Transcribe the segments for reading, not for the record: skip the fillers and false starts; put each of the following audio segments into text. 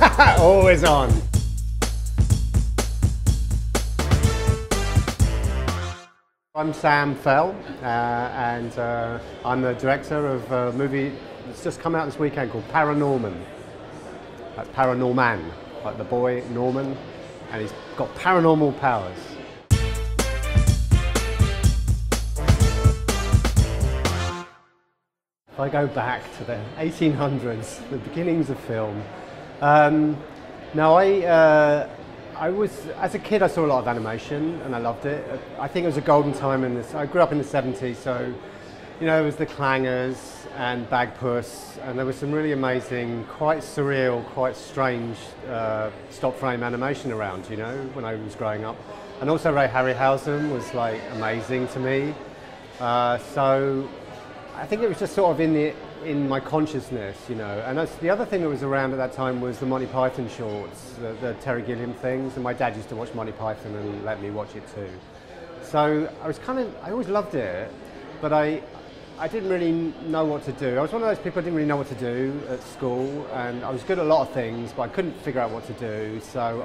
Always on. I'm Sam Fell, and I'm the director of a movie that's just come out this weekend called Paranorman. That's Paranorman, like the boy Norman, and he's got paranormal powers. If I go back to the 1800s, the beginnings of film, I was, as a kid, I saw a lot of animation and I loved it. I think it was a golden time in this. I grew up in the 70s, so you know, it was the Clangers and Bagpuss, and there was some really amazing, quite surreal, quite strange stop frame animation around, you know, when I was growing up. And also Ray Harryhausen was like amazing to me. So I think it was just sort of in my consciousness, you know. And the other thing that was around at that time was the Monty Python shorts, the Terry Gilliam things, and my dad used to watch Monty Python and let me watch it too. So I always loved it, but I didn't really know what to do. I was one of those people who didn't really know what to do at school, and I was good at a lot of things, but I couldn't figure out what to do, so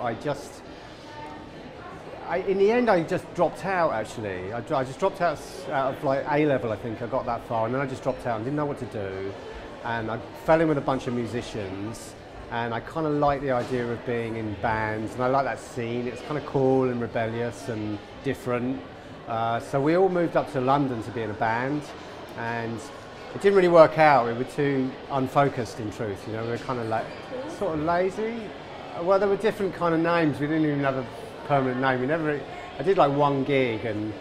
in the end, I just dropped out, actually. I just dropped out of like A-level, I think. I got that far, and then I just dropped out and didn't know what to do. And I fell in with a bunch of musicians, and I kind of like the idea of being in bands, and I like that scene. It's kind of cool and rebellious and different. So we all moved up to London to be in a band, and it didn't really work out. We were too unfocused, in truth. You know, we were kind of like, sort of lazy. Well, there were different kind of names. We didn't even have a permanent name. I did like one gig and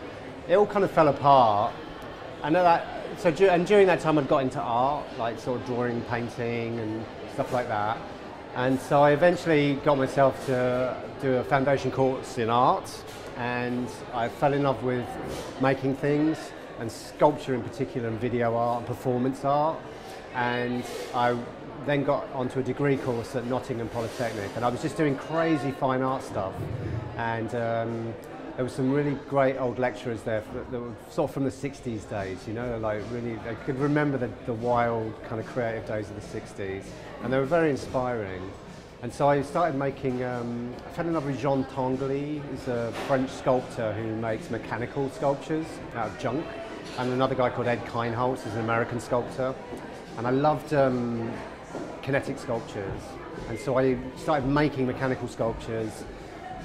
it all kind of fell apart. And during that time I'd got into art, like sort of drawing, painting and stuff like that. And so I eventually got myself to do a foundation course in art, and I fell in love with making things, and sculpture in particular, and video art and performance art. And I then got onto a degree course at Nottingham Polytechnic, and I was just doing crazy fine art stuff. And there were some really great old lecturers there that were sort of from the 60s days, you know, like really, they could remember the wild kind of creative days of the 60s, and they were very inspiring. And so I started making, I fell in love with Jean Tinguely, who's a French sculptor who makes mechanical sculptures out of junk, and another guy called Ed Kienholz, who's an American sculptor. And I loved kinetic sculptures, and so I started making mechanical sculptures,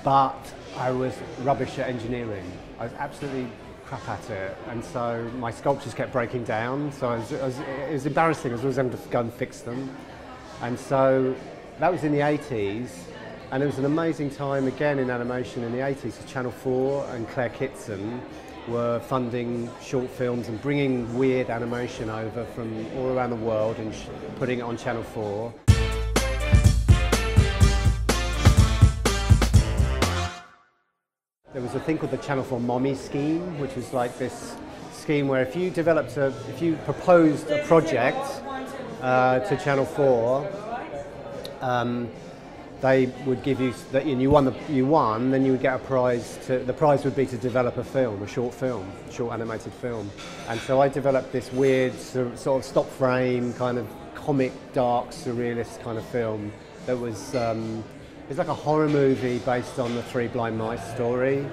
but I was rubbish at engineering. I was absolutely crap at it, and so my sculptures kept breaking down, so it was embarrassing. I was always having to go and fix them. And so that was in the 80s, and it was an amazing time again in animation in the 80s. So Channel 4 and Claire Kitson were funding short films and bringing weird animation over from all around the world and putting it on Channel 4. There was a thing called the Channel 4 Mommy scheme, which was like this scheme where if you proposed a project to Channel 4, they would give you, and you won, then you would get a prize. The prize would be to develop a film, a short animated film. And so I developed this weird sort of stop frame, kind of comic, dark, surrealist kind of film that was, it's like a horror movie based on the Three Blind Mice story.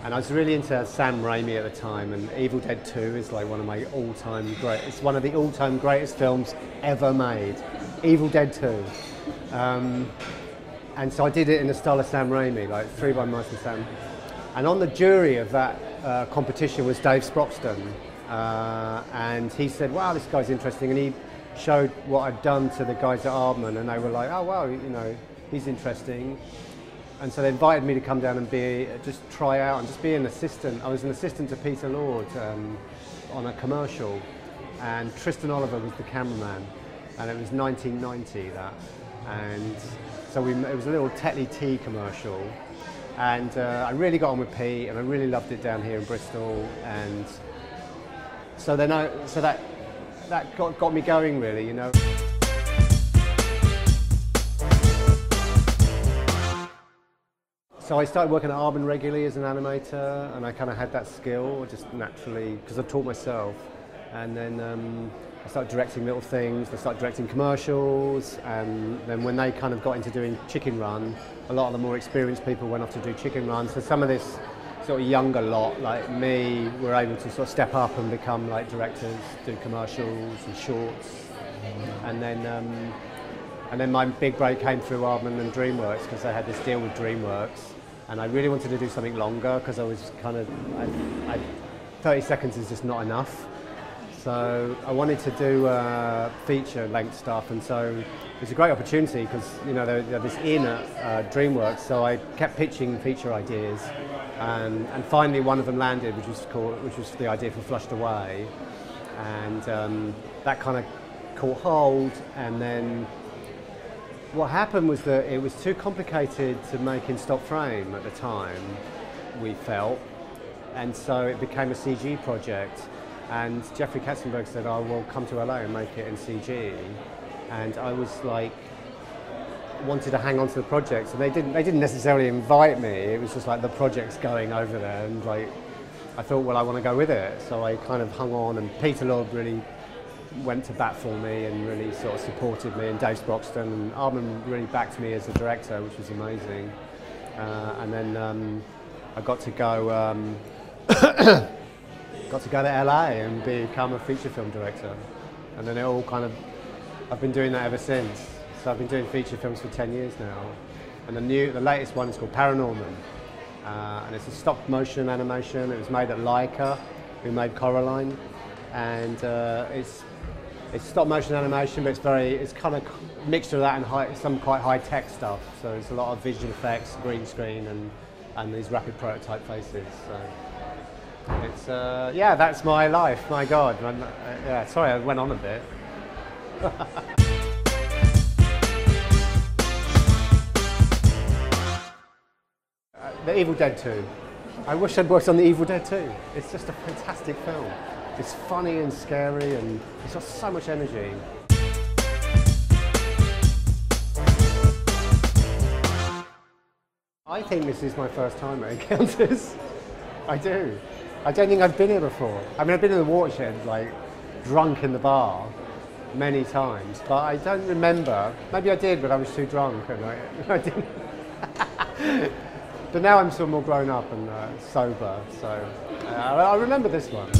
And I was really into Sam Raimi at the time, and Evil Dead 2 is like one of my it's one of the all-time greatest films ever made. Evil Dead 2. And so I did it in the style of Sam Raimi, like Three Blind Mice and Sam. And on the jury of that competition was Dave Sproxton. And he said, wow, this guy's interesting. And he showed what I'd done to the guys at Aardman, and they were like, oh, wow, you know, he's interesting. And so they invited me to come down and just try out and just be an assistant. I was an assistant to Peter Lord on a commercial, and Tristan Oliver was the cameraman, and it was 1990 that. And so it was a little Tetley tea commercial, and I really got on with Pete, and I really loved it down here in Bristol. And so then that got me going, really, you know. So I started working at Aardman regularly as an animator, and I kind of had that skill just naturally because I taught myself. And then I started directing little things, I started directing commercials, and then when they kind of got into doing Chicken Run, a lot of the more experienced people went off to do Chicken Run. So some of this sort of younger lot, like me, were able to sort of step up and become like directors, do commercials and shorts. And then my big break came through Wardle and DreamWorks, because they had this deal with DreamWorks. And I really wanted to do something longer, because I was kind of, 30 seconds is just not enough. So I wanted to do feature length stuff, and so it was a great opportunity, because they had this in at DreamWorks, so I kept pitching feature ideas, and finally one of them landed, which was the idea for Flushed Away, and that kind of caught hold. And then what happened was that it was too complicated to make in stop frame at the time, we felt, and so it became a CG project. And Jeffrey Katzenberg said, "I will come to LA and make it in CG," and I was like, wanted to hang on to the project. So they didn't necessarily invite me. It was just like the project's going over there, and like I thought, well, I want to go with it. So I kind of hung on, and Peter Lord really went to bat for me and really sort of supported me, and Dave Sproxton and Aardman really backed me as a director, which was amazing. And then I got to go. Got to go to LA and become a feature film director, and then it all kind of, I've been doing that ever since. So I've been doing feature films for 10 years now, and the latest one is called Paranorman, and it's a stop motion animation. It was made at Leica, who made Coraline, and it's stop motion animation, but it's kind of mixture of that and some quite high tech stuff. So there's a lot of visual effects, green screen, and these rapid prototype faces. So it's yeah, that's my life. My God, yeah. Sorry, I went on a bit. The Evil Dead 2. I wish I'd worked on The Evil Dead 2. It's just a fantastic film. It's funny and scary, and it's got so much energy. I think this is my first time at Encounters. I do. I don't think I've been here before. I mean, I've been in the Watershed, like, drunk in the bar many times, but I don't remember. Maybe I did, but I was too drunk, and I didn't. But now I'm sort of more grown up and sober, so I remember this one.